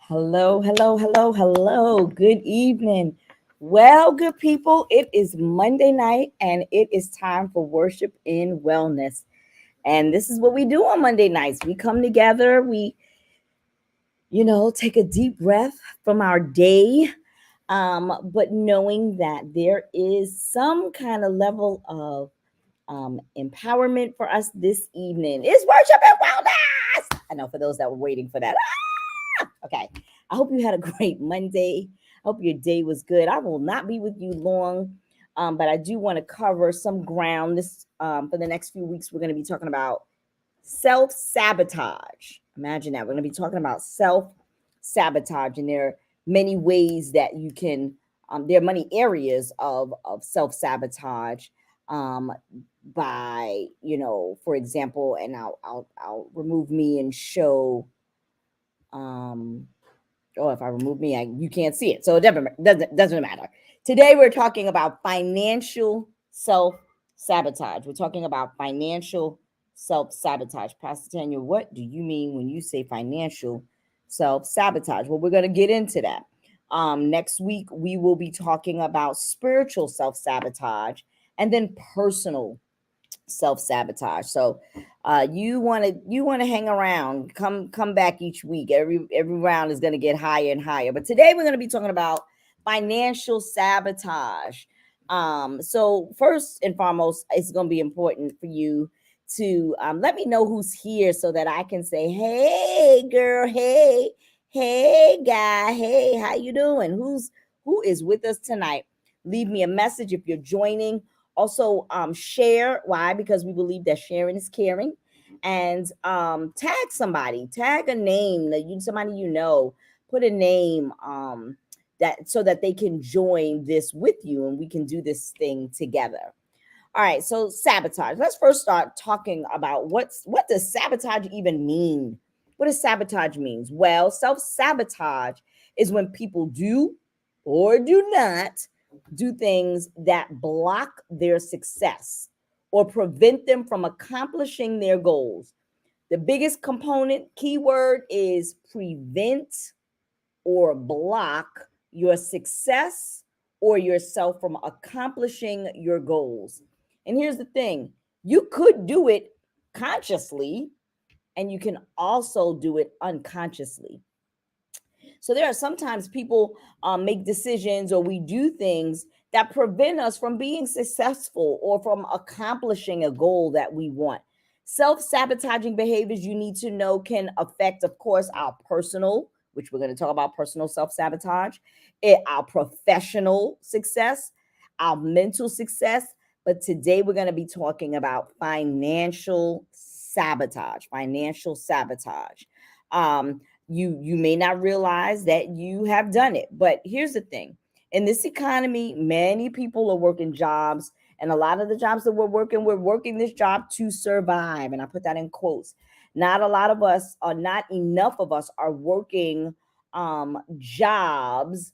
Hello, hello, hello, hello. Good evening. Well, good people, it is Monday night and it is time for worship in wellness. And this is what we do on Monday nights. We come together, we take a deep breath from our day, but knowing that there is some kind of level of empowerment for us this evening. It's worship and wellness. I know for those that were waiting for that. Okay. I hope you had a great Monday. I hope your day was good. I will not be with you long, but I do want to cover some ground. This for the next few weeks. We're going to be talking about self sabotage. Imagine that we're going to be talking about self sabotage, and there are many ways that you can. There are many areas of self sabotage. Um, by for example, and I'll remove me and show um oh, if I remove me, you can't see it. So it doesn't matter. Today we're talking about financial self sabotage. We're talking about financial self sabotage. Pastor Tanya, what do you mean when you say financial self sabotage? Well, we're going to get into that. Next week we will be talking about spiritual self sabotage and then personal self sabotage. So you want to hang around, come back each week. Every round is going to get higher and higher. But today we're going to be talking about financial sabotage. So first and foremost, it's going to be important for you to let me know who's here so that I can say, hey girl, hey guy, hey, how you doing? Who is with us tonight? Leave me a message if you're joining. Also, share. Why? Because we believe that sharing is caring. And tag somebody, tag a name that somebody put a name that so that they can join this with you and we can do this thing together. All right, so sabotage. Let's first start talking about what does sabotage even mean? What does sabotage means? Well, self-sabotage is when people do or do not do things that block their success or prevent them from accomplishing their goals. The biggest component keyword is prevent or block your success or yourself from accomplishing your goals. And here's the thing, you could do it consciously and you can also do it unconsciously. So there are sometimes people make decisions or we do things that prevent us from being successful or from accomplishing a goal that we want. Self-sabotaging behaviors you need to know can affect, of course, our personal, which we're going to talk about personal self-sabotage, our professional success, our mental success. But today we're going to be talking about financial sabotage, financial sabotage. You may not realize that you have done it, but here's the thing, in this economy many people are working jobs, and a lot of the jobs that we're working this job to survive, and I put that in quotes. Not a lot of us, or not enough of us, are working jobs,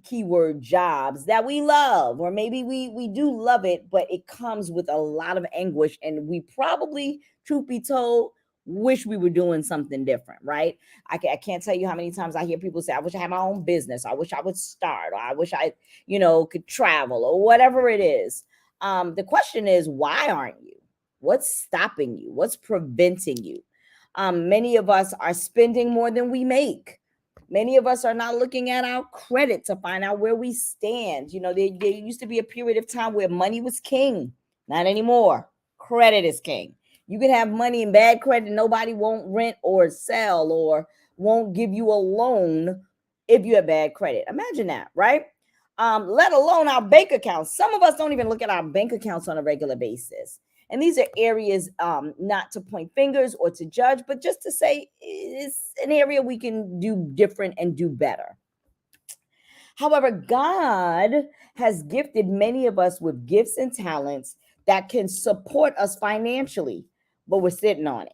keyword jobs, that we love, or maybe we do love it, but it comes with a lot of anguish, and we probably, truth be told, wish we were doing something different, right? I can't tell you how many times I hear people say, I wish I had my own business. I wish I would start, or I wish I, could travel, or whatever it is. The question is, why aren't you? What's stopping you? What's preventing you? Many of us are spending more than we make. Many of us are not looking at our credit to find out where we stand. There used to be a period of time where money was king. Not anymore. Credit is king. You can have money and bad credit. Nobody won't rent or sell or won't give you a loan if you have bad credit. Imagine that, right? Let alone our bank accounts. Some of us don't even look at our bank accounts on a regular basis. And these are areas, not to point fingers or to judge, but just to say it's an area we can do different and do better. However, God has gifted many of us with gifts and talents that can support us financially, but we're sitting on it.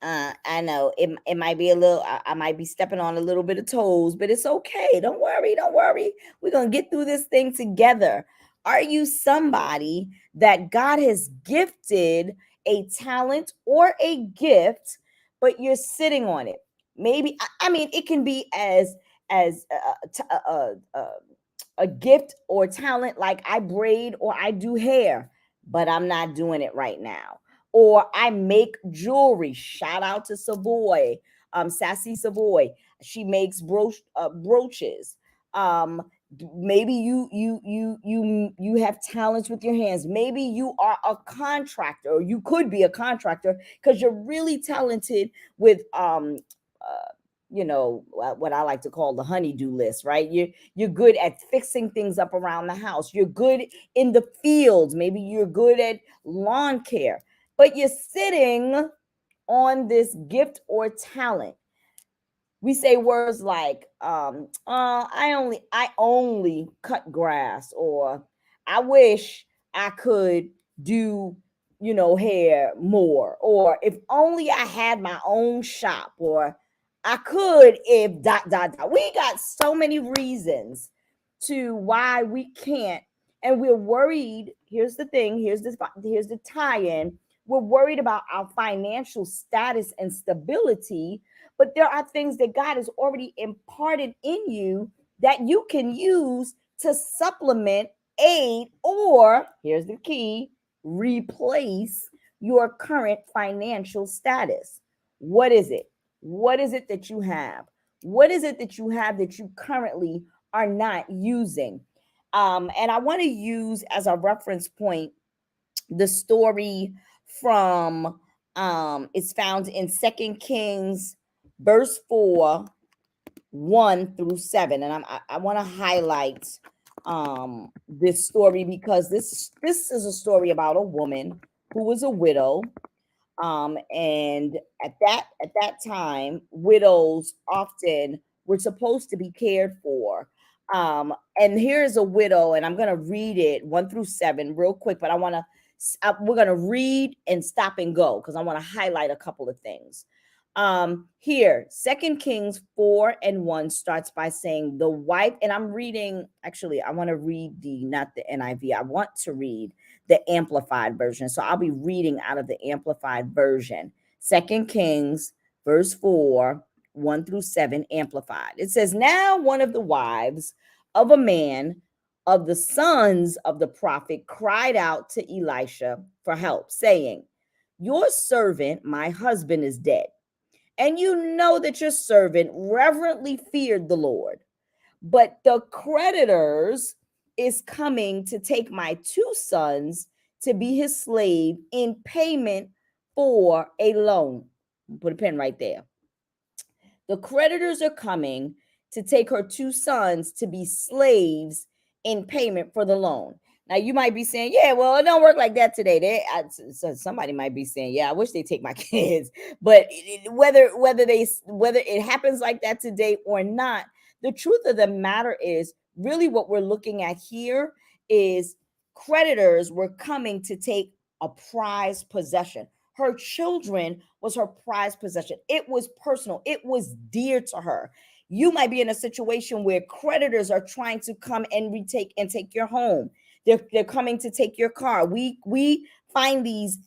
I know it might be a little, I might be stepping on a little bit of toes, but it's okay. Don't worry. Don't worry. We're going to get through this thing together. Are you somebody that God has gifted a talent or a gift, but you're sitting on it? maybe I mean it can be as a gift or talent, like I braid or I do hair, but I'm not doing it right now. Or I make jewelry. Shout out to Savoy, Sassy Savoy. She makes brooches. Maybe you have talents with your hands. Maybe you are a contractor, or you could be a contractor because you're really talented with what I like to call the honeydew list, right? You're good at fixing things up around the house. You're good in the fields. Maybe you're good at lawn care, but you're sitting on this gift or talent. We say words like I only cut grass, or I wish I could do hair more, or if only I had my own shop, or I could if dot dot dot. We got so many reasons to why we can't, and we're worried. Here's the thing, here's the tie-in. We're worried about our financial status and stability, but there are things that God has already imparted in you that you can use to supplement, aid, or here's the key, replace your current financial status. What is it? What is it that you have? What is it that you have that you currently are not using? And I want to use as a reference point the story from it's found in Second Kings verse 4, 1 through 7. And I want to highlight this story because this is a story about a woman who was a widow, and at that time, widows often were supposed to be cared for. And here's a widow, and I'm gonna read it 1 through 7 real quick, but we're gonna read and stop and go because I want to highlight a couple of things. Here, Second Kings 4 and 1 starts by saying the wife, and I'm reading. Actually, I want to read the not the NIV. I want to read the amplified version. So I'll be reading out of the amplified version. Second Kings verse 4, 1 through 7, amplified. It says, now one of the wives of a man of the sons of the prophet cried out to Elisha for help, saying, your servant, my husband, is dead. And you know that your servant reverently feared the Lord. But the creditors is coming to take my two sons to be his slave in payment for a loan. Put a pen right there. The creditors are coming to take her two sons to be slaves in payment for the loan. Now you might be saying, "Yeah, well, it don't work like that today." So somebody might be saying, "Yeah, I wish they take my kids." But whether it happens like that today or not, the truth of the matter is, really, what we're looking at here is creditors were coming to take a prized possession. Her children was her prized possession. It was personal. It was dear to her. You might be in a situation where creditors are trying to come and take your home. They're coming to take your car. We find these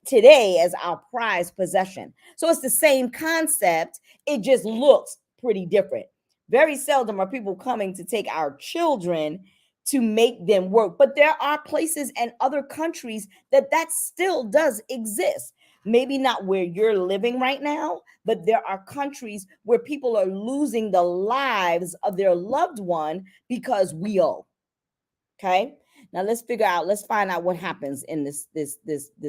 today as our prized possession. So it's the same concept. It just looks pretty different. Very seldom are people coming to take our children to make them work. But there are places and other countries that still does exist. Maybe not where you're living right now, but there are countries where people are losing the lives of their loved one because we owe. Okay. Now let's find out what happens in this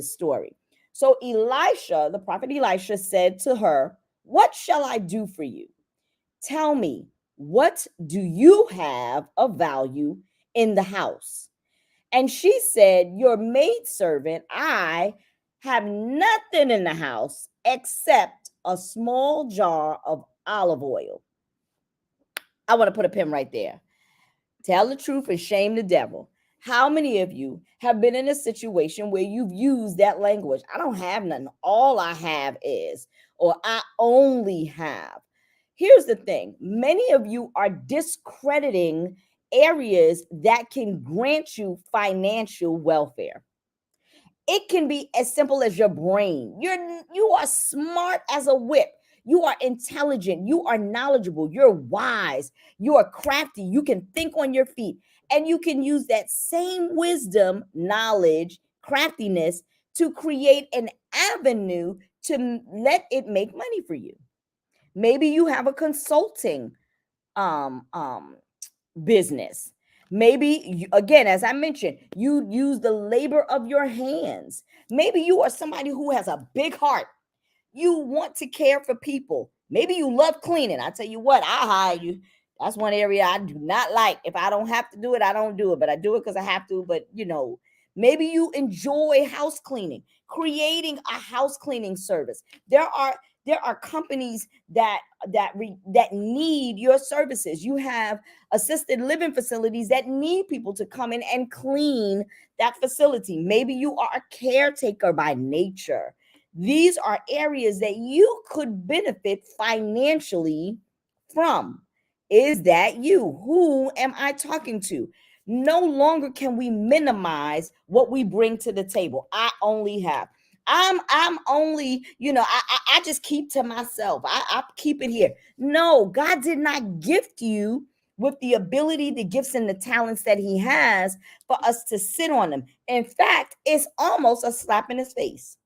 story. So Elisha, the prophet Elisha, said to her, what shall I do for you? Tell me, what do you have of value in the house? And she said, your maidservant, I have nothing in the house except a small jar of olive oil. I want to put a pin right there. Tell the truth and shame the devil. How many of you have been in a situation where you've used that language? I don't have nothing. All I have is, or I only have. Here's the thing. Many of you are discrediting areas that can grant you financial welfare. It can be as simple as your brain. You are smart as a whip. You are intelligent. You are knowledgeable. You're wise. You are crafty. You can think on your feet. And you can use that same wisdom, knowledge, craftiness to create an avenue to let it make money for you. Maybe you have a consulting um um business. Maybe again, as I mentioned, you use the labor of your hands. Maybe you are somebody who has a big heart. You want to care for people. Maybe you love cleaning. I tell you what, I'll hire you. That's one area I do not like. If I don't have to do it, I don't do it, but I do it because I have to. But maybe you enjoy house cleaning, creating a house cleaning service. There are companies that need your services. You have assisted living facilities that need people to come in and clean that facility. Maybe you are a caretaker by nature. These are areas that you could benefit financially from. Is that you? Who am I talking to? No longer can we minimize what we bring to the table. I only have. I'm only, I just keep to myself. I keep it here. No, God did not gift you with the ability, the gifts, and the talents that He has for us to sit on them. In fact, it's almost a slap in His face.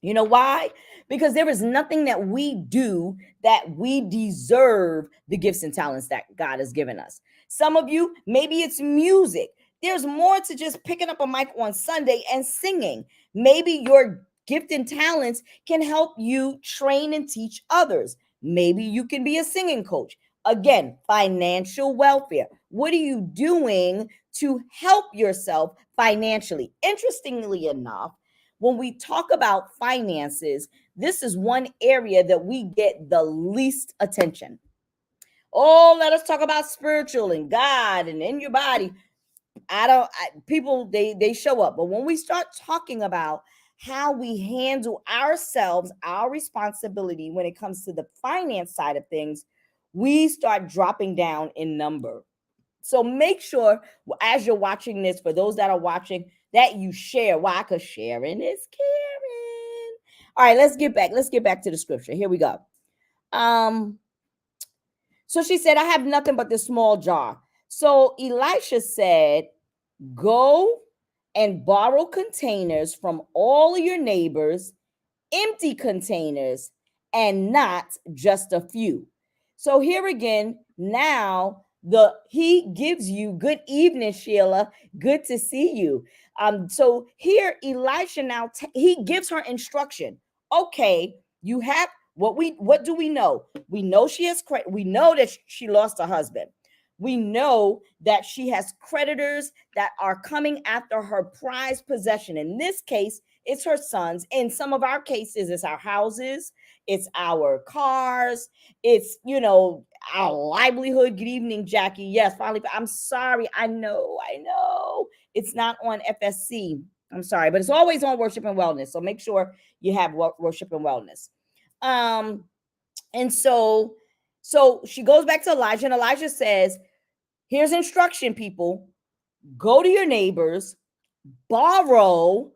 You know why? Because there is nothing that we do that we deserve the gifts and talents that God has given us. Some of you, maybe it's music. There's more to just picking up a mic on Sunday and singing. Maybe your gift and talents can help you train and teach others. Maybe you can be a singing coach. Again, financial welfare. What are you doing to help yourself financially? Interestingly enough, when we talk about finances, this is one area that we get the least attention. Oh, let us talk about spiritual and God and in your body. People, they show up. But when we start talking about how we handle ourselves, our responsibility when it comes to the finance side of things, we start dropping down in number. So make sure as you're watching this, for those that are watching, that you share. Why? Because sharing is caring. All right, let's get back. Let's get back to the scripture. Here we go. Um, so she said, I have nothing but this small jar. So Elisha said, go and borrow containers from all your neighbors, empty containers, and not just a few. So here again, now he gives you good evening, Sheila. Good to see you. So here Elisha now he gives her instruction. Okay, you have what do we know? We know she has we know that she lost her husband. We know that she has creditors that are coming after her prized possession. In this case, it's her sons. In some of our cases, it's our houses, it's our cars, it's, our livelihood. Good evening, Jackie. Yes, finally. I'm sorry. I know. It's not on FSC. I'm sorry, but it's always on Worship and Wellness. So make sure you have Worship and Wellness. And so she goes back to Elijah, and Elijah says, here's instruction, people. Go to your neighbors, borrow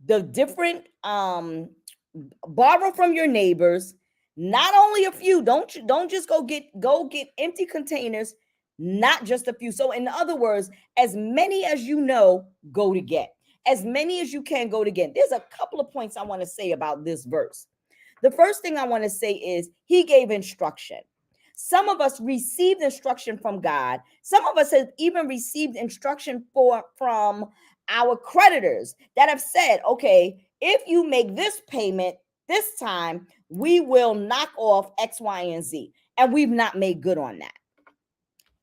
the different borrow from your neighbors, not only a few. Don't just go get empty containers, not just a few. So in other words, as many as you know, go to get. As many as you can, go to get. There's a couple of points I want to say about this verse. The first thing I want to say is he gave instruction. Some of us received instruction from God. Some of us have even received instruction from our creditors that have said, okay, if you make this payment this time, we will knock off X, Y, and Z. And we've not made good on that.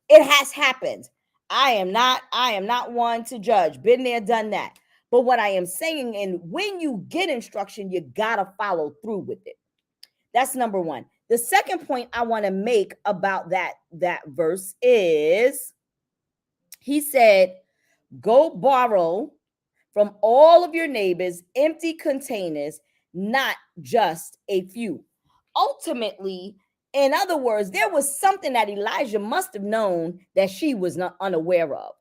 It has happened. I am not one to judge. Been there, done that. But what I am saying, and when you get instruction, you gotta follow through with it. That's number one. The second point I want to make about that verse is he said, go borrow from all of your neighbors empty containers, not just a few. Ultimately, in other words, there was something that Elijah must have known that she was not unaware of.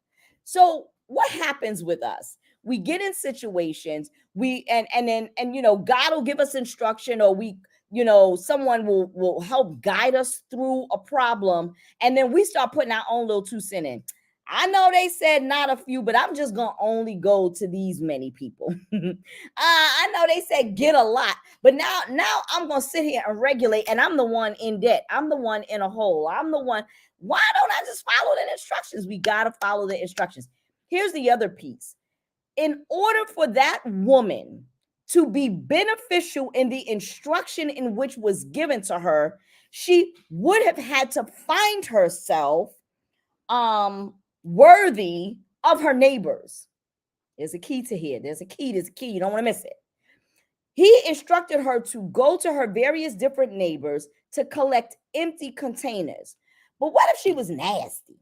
So what happens with us? We get in situations, God will give us instruction, or we someone will help guide us through a problem, and then we start putting our own little 2 cents in. I know they said not a few, but I'm just gonna only go to these many people. I know they said get a lot, but now I'm gonna sit here and regulate, and I'm the one in debt. I'm the one in a hole. I'm the one. Why don't I just follow the instructions? We gotta follow the instructions. Here's the other piece. In order for that woman to be beneficial in the instruction in which was given to her, she would have had to find herself worthy of her neighbors. There's a key to here. There's a key. You don't want to miss it. He instructed her to go to her various different neighbors to collect empty containers. But what if she was nasty?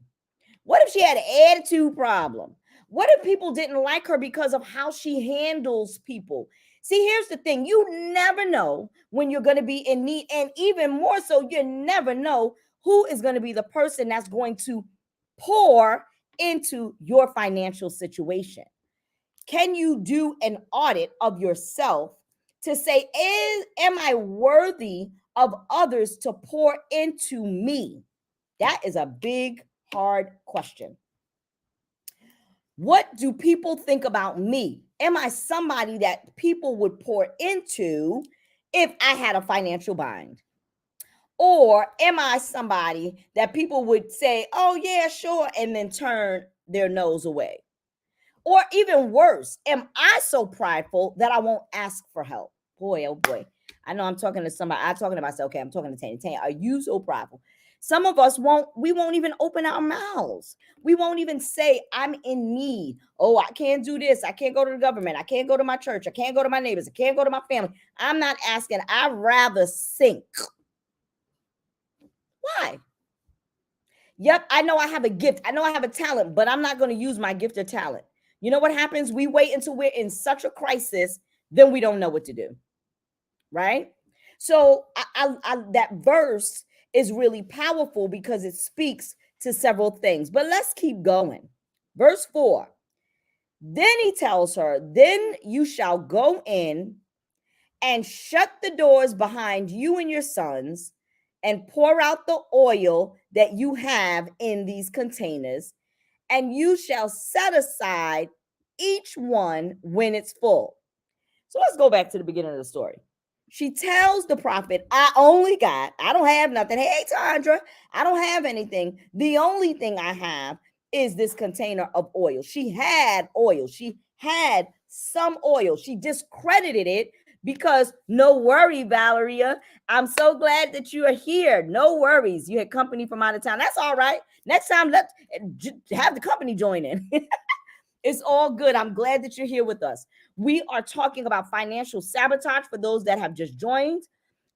What if she had an attitude problem? What if people didn't like her because of how she handles people? See, here's the thing. You never know when you're going to be in need. And even more so, you never know who is going to be the person that's going to pour into your financial situation. Can you do an audit of yourself to say, am I worthy of others to pour into me? That is a big, hard question. What do people think about me? Am I somebody that people would pour into if I had a financial bind? Or am I somebody that people would say, oh, yeah, sure, and then turn their nose away? Or even worse, am I so prideful that I won't ask for help? Boy, oh boy. I know I'm talking to somebody. I'm talking to myself. Okay, I'm talking to Tanya. Tanya, are you so prideful? Some of us won't even open our mouths. We won't even say, I'm in need. Oh, I can't do this. I can't go to the government. I can't go to my church. I can't go to my neighbors. I can't go to my family. I'm not asking. I'd rather sink. Why? Yep, I know I have a gift. I know I have a talent, but I'm not going to use my gift or talent. You know what happens? We wait until we're in such a crisis, then we don't know what to do. Right? So that verse is really powerful because it speaks to several things. But let's keep going. Verse 4. Then he tells her, then you shall go in and shut the doors behind you and your sons and pour out the oil that you have in these containers, and you shall set aside each one when it's full. So let's go back to the beginning of the story. She tells the prophet, I don't have nothing. Hey, Tandra, I don't have anything. The only thing I have is this container of oil. She had oil. She had some oil. She discredited it because no worry, Valeria. I'm so glad that you are here. No worries. You had company from out of town. That's all right. Next time, let's have the company join in. It's all good. I'm glad that you're here with us. We are talking about financial sabotage for those that have just joined.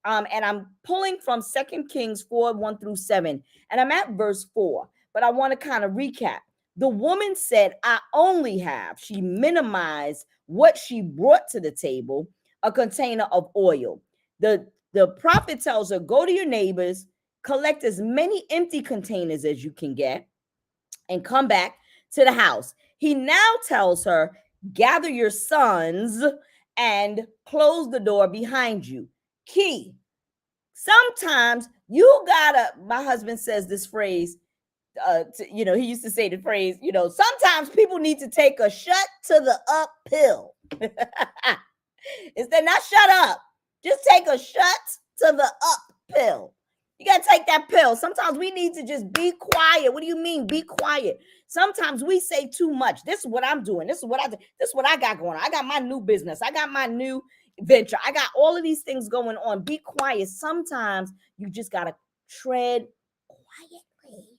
And I'm pulling from 2 Kings 4, 1 through 7. And I'm at verse 4. But I want to kind of recap. The woman said, I only have. She minimized what she brought to the table, a container of oil. The prophet tells her, go to your neighbors, collect as many empty containers as you can get, and come back to the house. He now tells her, gather your sons and close the door behind you. Key. Sometimes you gotta, my husband says this phrase, he used to say the phrase, sometimes people need to take a shut to the up pill. Instead, not shut up, just take a shut to the up pill. You got to take that pill. Sometimes we need to just be quiet. What do you mean, be quiet? Sometimes we say too much. This is what I'm doing. This is what I got going on. I got my new business. I got my new venture. I got all of these things going on. Be quiet. Sometimes you just got to tread quietly.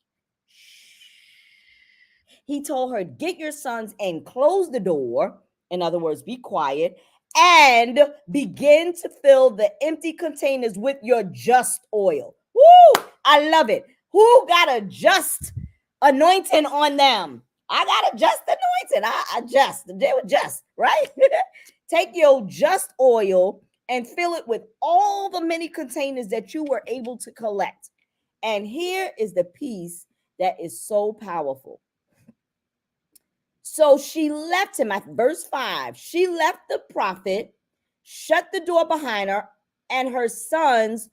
He told her, get your sons and close the door. In other words, be quiet and begin to fill the empty containers with your just oil. Woo! I love it. Who got a just anointing on them? I got a just anointing. I just. They were just, right? Take your just oil and fill it with all the many containers that you were able to collect. And here is the piece that is so powerful. So she left him at verse 5. She left the prophet, shut the door behind her, and her sons,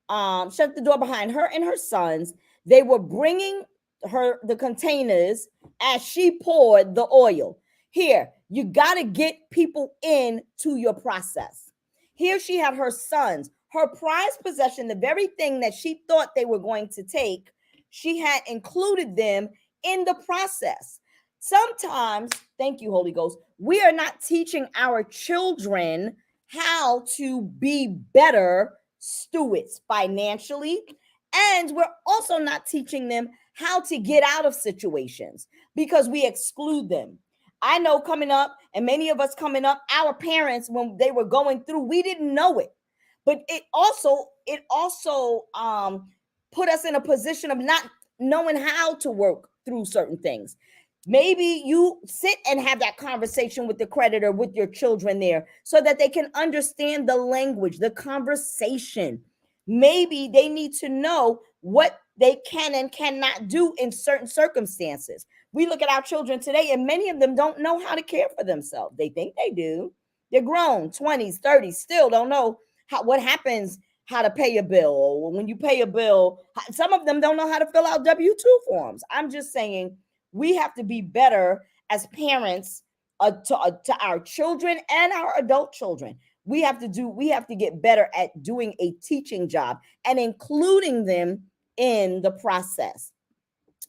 shut the door behind her and her sons. They were bringing her the containers as she poured the oil. Here, you got to get people into your process. Here she had her sons, her prized possession, the very thing that she thought they were going to take. She had included them in the process. Sometimes, thank you, Holy Ghost, we are not teaching our children how to be better stewards financially. And we're also not teaching them how to get out of situations because we exclude them. I know coming up, and many of us coming up, our parents, when they were going through, we didn't know it. But it also put us in a position of not knowing how to work through certain things. Maybe you sit and have that conversation with the creditor, with your children there, so that they can understand the language, the conversation. Maybe they need to know what they can and cannot do in certain circumstances. We look at our children today, and many of them don't know how to care for themselves. They think they do. They're grown, 20s, 30s, still don't know what happens, how to pay a bill, or when you pay a bill. Some of them don't know how to fill out W-2 forms. I'm just saying, we have to be better as parents to our children and our adult children. We have to get better at doing a teaching job and including them in the process.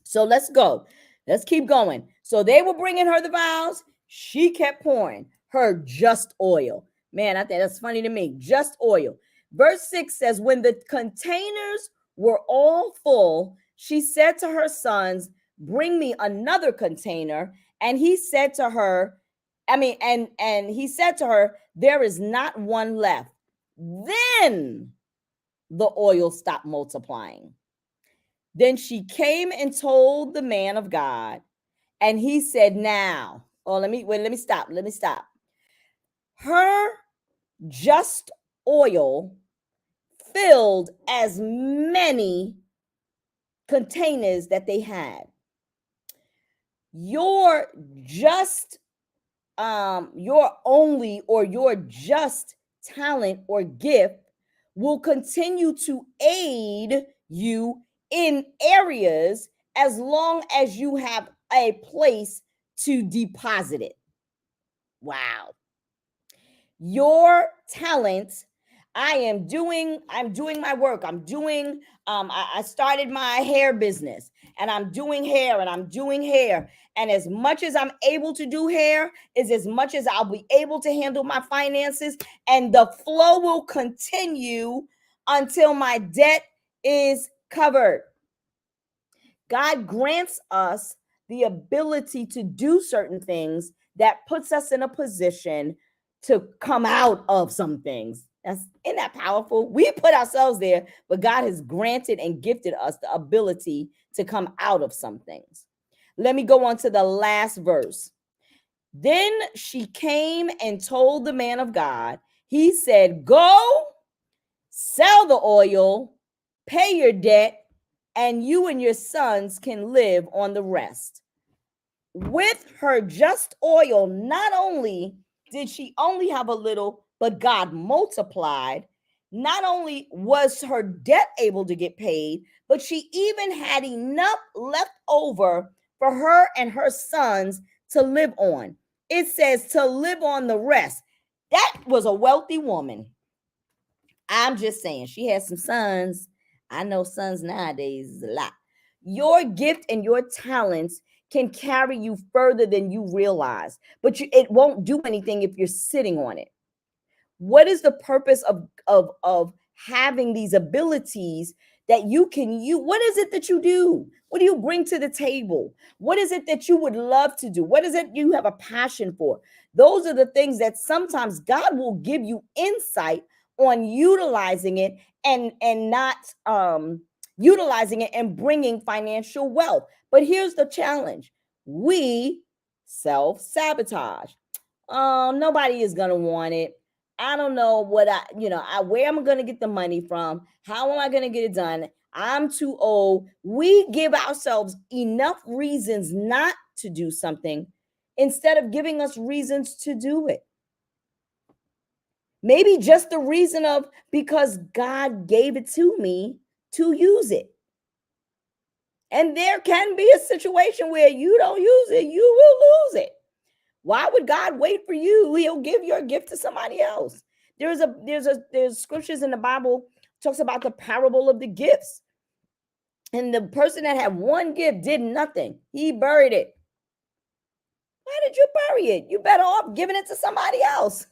So let's go. Let's keep going. So they were bringing her the vials. She kept pouring her just oil. Man, I think that's funny to me. Just oil. Verse 6 says, when the containers were all full, she said to her sons, bring me another container. And he said to her, and he said to her, there is not one left. Then the oil stopped multiplying. Then she came and told the man of God, and he said, now, let me stop. Her just oil filled as many containers that they had. Your just your only or your just talent or gift will continue to aid you in areas as long as you have a place to deposit it. Wow. Your talent, I'm doing my work. I started my hair business, and I'm doing hair, and as much as I'm able to do hair is as much as I'll be able to handle my finances, and the flow will continue until my debt is covered. God grants us the ability to do certain things that puts us in a position to come out of some things. Isn't that powerful? We put ourselves there, but God has granted and gifted us the ability to come out of some things. Let me go on to the last verse. Then she came and told the man of God. He said, go sell the oil, pay your debt, and you and your sons can live on the rest. With her just oil, not only did she only have a little, but God multiplied. Not only was her debt able to get paid, but she even had enough left over for her and her sons to live on. It says to live on the rest. That was a wealthy woman. I'm just saying, she had some sons. I know sons nowadays is a lot. Your gift and your talents can carry you further than you realize, but it won't do anything if you're sitting on it. What is the purpose of having these abilities that you can use? What is it that you do? What do you bring to the table? What is it that you would love to do? What is it you have a passion for? Those are the things that sometimes God will give you insight on utilizing it and not utilizing it and bringing financial wealth. But here's the challenge. We self-sabotage. Nobody is going to want it. I don't know where am I going to get the money from? How am I going to get it done? I'm too old. We give ourselves enough reasons not to do something instead of giving us reasons to do it. Maybe just the reason of because God gave it to me to use it. And there can be a situation where you don't use it, you will lose it. Why would God wait for you? He'll give your gift to somebody else. There's scriptures in the Bible talks about the parable of the gifts. And the person that had one gift did nothing. He buried it. Why did you bury it? You better off giving it to somebody else.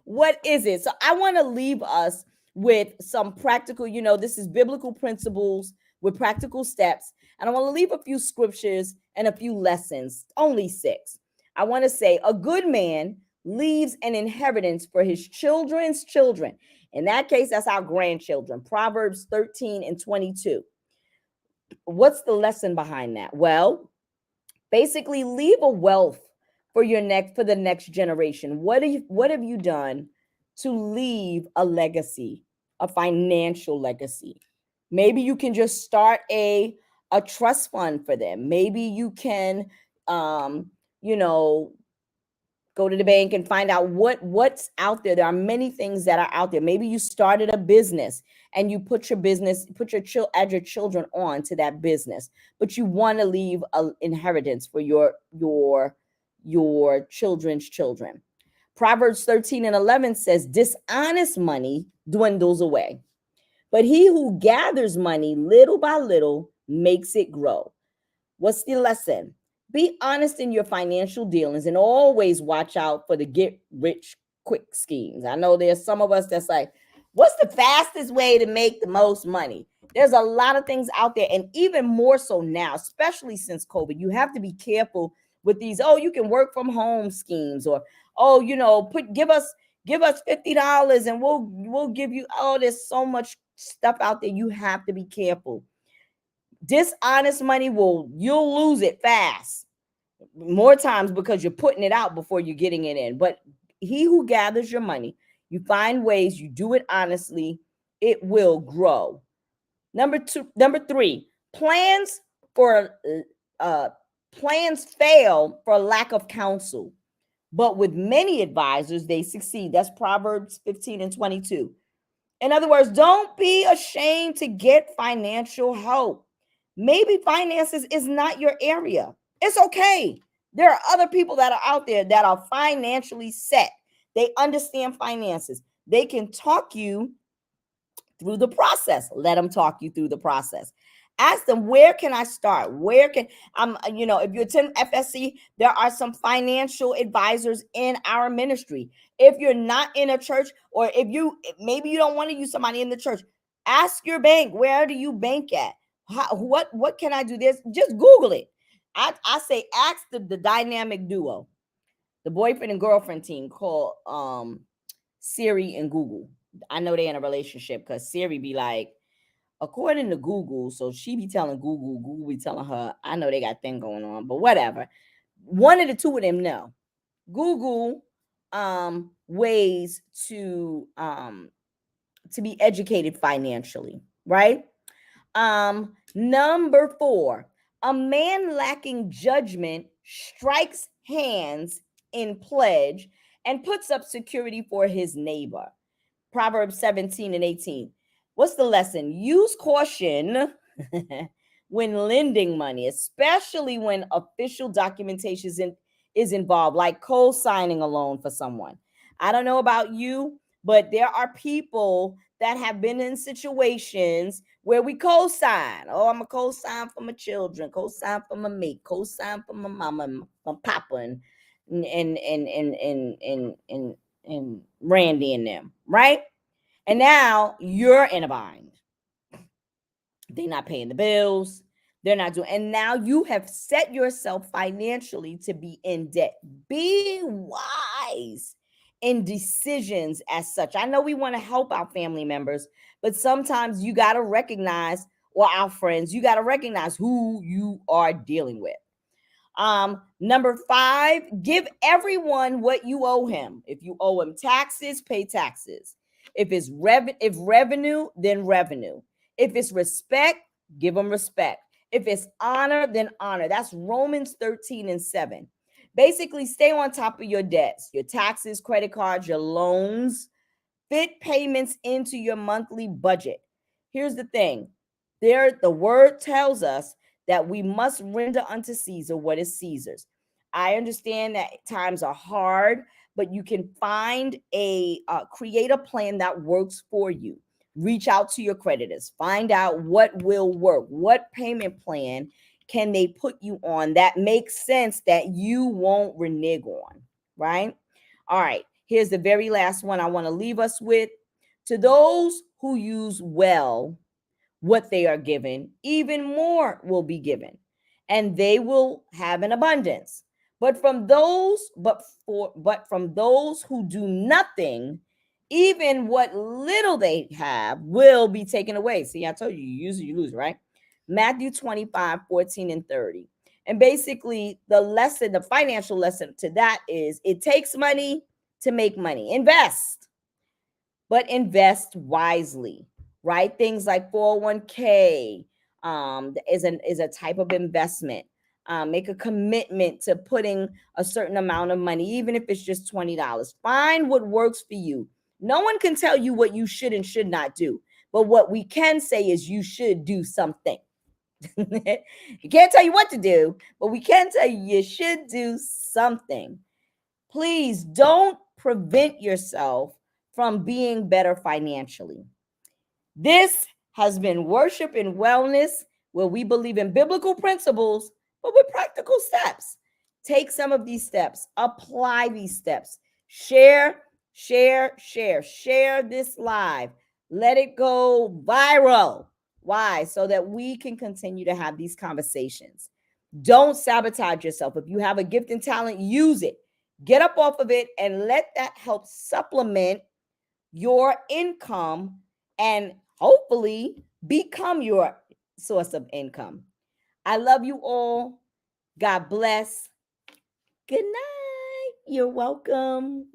What is it? So I want to leave us with some practical, this is biblical principles with practical steps. And I want to leave a few scriptures and a few lessons, only 6. I want to say a good man leaves an inheritance for his children's children. In that case, that's our grandchildren. Proverbs 13:22. What's the lesson behind that? Well, basically leave a wealth for the next generation. What have you done to leave a legacy, a financial legacy? Maybe you can just start a trust fund for them. Maybe you can you know go to the bank and find out what's out there. There are many things that are out there. Maybe you started a business and you put add your children on to that business, but you want to leave an inheritance for your children's children. Proverbs 13:11 says, dishonest money dwindles away, but he who gathers money little by little makes it grow. What's the lesson? Be honest in your financial dealings and always watch out for the get rich quick schemes. I know there's some of us that's like, what's the fastest way to make the most money? There's a lot of things out there, and even more so now, especially since COVID, you have to be careful with these, oh, you can work from home schemes, or oh, give us $50 and we'll give you, oh, there's so much stuff out there. You have to be careful. Dishonest money you'll lose it fast, more times because you're putting it out before you're getting it in. But he who gathers your money, you find ways, you do it honestly, it will grow. Number 3, for plans fail for lack of counsel, but with many advisors they succeed. That's Proverbs 15:22. In other words, don't be ashamed to get financial help. Maybe finances is not your area. It's okay. There are other people that are out there that are financially set. They understand finances. They can talk you through the process. Let them talk you through the process. Ask them, where can I start? Where can if you attend FSC, there are some financial advisors in our ministry. If you're not in a church, or maybe you don't want to use somebody in the church, ask your bank, where do you bank at? What can I do? This, just Google it. I say ask the dynamic duo, the boyfriend and girlfriend team called Siri and Google. I know they're in a relationship because Siri be like, according to Google, so she be telling Google, Google be telling her. I know they got thing going on, but whatever. One of the two of them know. Google ways to be educated financially, right? Number 4, a man lacking judgment strikes hands in pledge and puts up security for his neighbor. Proverbs 17:18. What's the lesson? Use caution when lending money, especially when official documentation is involved, like co-signing a loan for someone. I don't know about you, but there are people that have been in situations where we co-sign. Oh, I'm a co-sign for my children, co-sign for my mate, co-sign for my mama, my papa, and Randy and them, right? And now you're in a bind. They're not paying the bills. They're not doing, and now you have set yourself financially to be in debt. Be wise in decisions as such. I know we want to help our family members, but sometimes you got to recognize, or our friends, you got to recognize who you are dealing with. Number 5, give everyone what you owe him. If you owe him taxes, pay taxes. If revenue, then revenue. If it's respect, give them respect. If it's honor, then honor. That's Romans 13:7. Basically, stay on top of your debts, your taxes, credit cards, your loans. Fit payments into your monthly budget. Here's the thing. The word tells us that we must render unto Caesar what is Caesar's. I understand that times are hard, but you can find create a plan that works for you. Reach out to your creditors. Find out what will work. What payment plan can they put you on that makes sense that you won't renege on, right? All right. Here's the very last one I want to leave us with. To those who use well what they are given, even more will be given, and they will have an abundance. But from those who do nothing, even what little they have will be taken away. See, I told you, you use it, you lose, right? Matthew 25:14 and 30. And basically, the financial lesson to that is it takes money to make money. Invest, but invest wisely, right? Things like 401k is a type of investment. Make a commitment to putting a certain amount of money, even if it's just $20. Find what works for you. No one can tell you what you should and should not do, but what we can say is you should do something. You can't tell you what to do, but we can tell you you should do something. Please don't prevent yourself from being better financially. This has been Worship and Wellness, where we believe in biblical principles, but with practical steps. Take some of these steps, apply these steps, share, share this live. Let it go viral. Why? So that we can continue to have these conversations. Don't sabotage yourself. If you have a gift and talent, use it. Get up off of it and let that help supplement your income and hopefully become your source of income. I love you all. God bless. Good night. You're welcome.